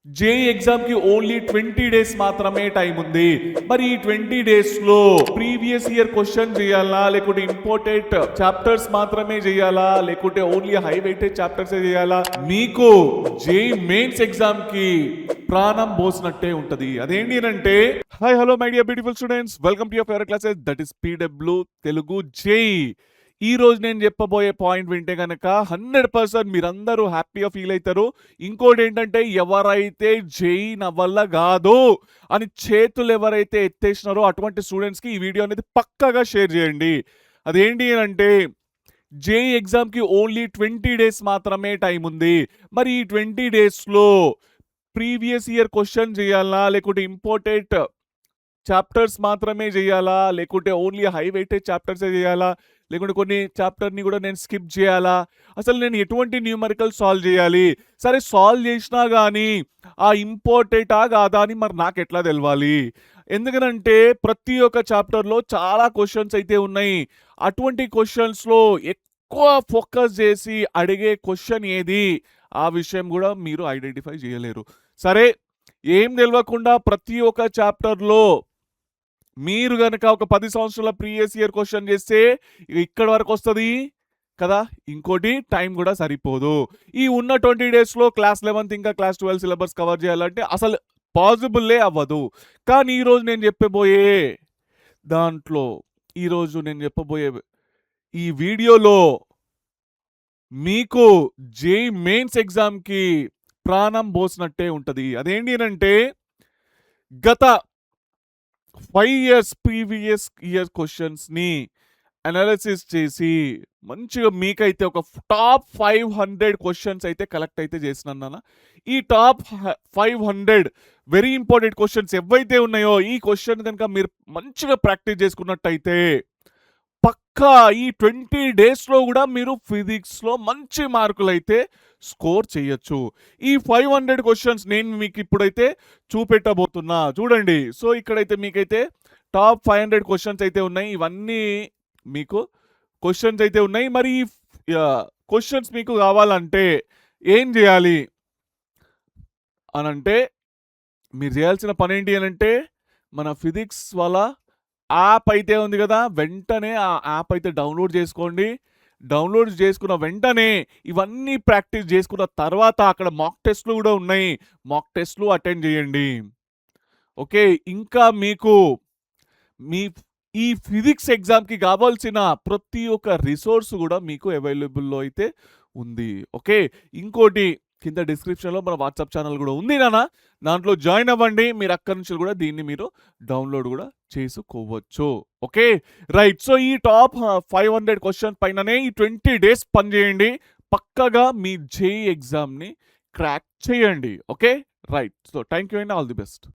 JEE exam కి only 20 days మాత్రమే time ఉంది. మరి ఈ 20 డేస్ లో ప్రీవియస్ ఇయర్ క్వశ్చన్ చేయాలా, లేకుంటే ఇంపార్టెంట్ చాప్టర్స్ మాత్రమే చేయాలా, లేకుంటే ఓన్లీ హై వెయిటేజ్ చాప్టర్స్ చేయాలా? మీకు జేఈ మెయిన్స్ ఎగ్జామ్ కి ప్రాణం పోసినట్టే ఉంటది. అదేంటి అంటే, hi hello my dear beautiful students, welcome to your favourite classes, that is PW Telugu JEE. ఈ రోజు నేను చెప్పబోయే పాయింట్ వింటే కనుక 100% మీరందరూ హ్యాపీగా ఫీల్ అవుతారు. ఇంకోటి ఏంటంటే, ఎవరైతే జేఈ నా వల్ల కాదు అని చేతులు ఎవరైతే ఎత్తేసినారో అటువంటి స్టూడెంట్స్కి ఈ వీడియో అనేది పక్కాగా షేర్ చేయండి. అదేంటి అంటే, జేఈ ఎగ్జామ్కి ఓన్లీ 20 డేస్ మాత్రమే టైం ఉంది. మరి ఈ 20 డేస్లో ప్రీవియస్ ఇయర్ క్వశ్చన్ చేయాలా, లేకుంటే ఇంపార్టెంట్ చాప్టర్స్ మాత్రమే చేయాలా, లేకుంటే ఓన్లీ హై వెయిటేజ్ చాప్టర్సే చేయాలా, లేకుంటే కొన్ని చాప్టర్ని కూడా నేను స్కిప్ చేయాలా, అసలు నేను ఎటువంటి న్యూమరికల్ సాల్వ్ చేయాలి? సరే సాల్వ్ చేసినా కానీ ఆ ఇంపార్టెంటా కాదా అని మరి నాకు ఎట్లా తెలవాలి? ఎందుకనంటే ప్రతి ఒక్క చాప్టర్లో చాలా క్వశ్చన్స్ అయితే ఉన్నాయి. అటువంటి క్వశ్చన్స్లో ఎక్కువ ఫోకస్ చేసి అడిగే క్వశ్చన్ ఏది, ఆ విషయం కూడా మీరు ఐడెంటిఫై చేయలేరు. సరే, ఏం తెలియకుండా ప్రతి ఒక్క చాప్టర్లో మీరు గనక ఒక 10 సంవత్సరాల ప్రీవియస్ ఇయర్ క్వశ్చన్ చేస్తే ఇక్కడ వరకు వస్తుంది కదా. ఇంకోటి టైం కూడా సరిపోదు. ఈ ఉన్న 20 డేస్లో క్లాస్ 11 ఇంకా క్లాస్ 12 సిలబస్ కవర్ చేయాలంటే అసలు పాసిబుల్లే అవ్వదు. కానీ ఈరోజు నేను చెప్పబోయే ఈ వీడియోలో మీకు జేఈ మెయిన్స్ ఎగ్జామ్కి ప్రాణం పోసినట్టే ఉంటుంది. అదేంటి అంటే, గత 5 years ప్రీవియస్ ఇయర్ క్వశ్చన్స్ని అనాలిసిస్ చేసి మంచిగా మీకైతే ఒక టాప్ 500 క్వశ్చన్స్ అయితే కలెక్ట్ అయితే చేసినాను. ఈ టాప్ 500 వెరీ ఇంపార్టెంట్ క్వశ్చన్స్ ఏవైతే ఉన్నాయో, ఈ క్వశ్చన్ కనుక మీరు మంచిగా ప్రాక్టీస్ చేసుకున్నట్టయితే పక్కా ఈ 20 డేస్లో కూడా మీరు ఫిజిక్స్లో మంచి మార్కులు అయితే స్కోర్ చేయొచ్చు. ఈ 500 క్వశ్చన్స్ నేను మీకు ఇప్పుడైతే చూపెట్టబోతున్నా, చూడండి. సో ఇక్కడైతే మీకైతే టాప్ 500 క్వశ్చన్స్ అయితే ఉన్నాయి. ఇవన్నీ మీకు క్వశ్చన్స్ అయితే ఉన్నాయి. మరి ఈ క్వశ్చన్స్ మీకు కావాలంటే ఏం చేయాలి అనంటే, మీరు చేయాల్సిన పని ఏంటి అనంటే, మన ఫిజిక్స్ వాళ్ళ యాప్ అయితే ఉంది కదా, వెంటనే ఆ యాప్ అయితే డౌన్లోడ్ చేసుకోండి. డౌన్లోడ్ చేసుకున్న వెంటనే ఇవన్నీ ప్రాక్టీస్ చేసుకున్న తర్వాత అక్కడ మాక్ టెస్ట్లు కూడా ఉన్నాయి, మాక్ టెస్ట్లు అటెండ్ చేయండి. ఓకే, ఇంకా మీకు ఈ ఫిజిక్స్ ఎగ్జామ్కి కావాల్సిన ప్రతి ఒక్క రిసోర్స్ కూడా మీకు అవైలబుల్లో అయితే ఉంది. ఓకే, ఇంకోటి కింద డిస్క్రిప్షన్లో మన వాట్సాప్ ఛానల్ కూడా ఉంది నాన్న, దాంట్లో జాయిన్ అవ్వండి. మీరు అక్కడి నుంచి కూడా దీన్ని మీరు డౌన్లోడ్ కూడా చేసుకోవచ్చు. Okay right. సో ఈ టాప్ 500 క్వశ్చన్ పైననే ఈ 20 డేస్ పనిచేయండి. పక్కగా మీ జేఈ ఎగ్జామ్ని క్రాక్ చేయండి. Okay right. So thank you and all the best.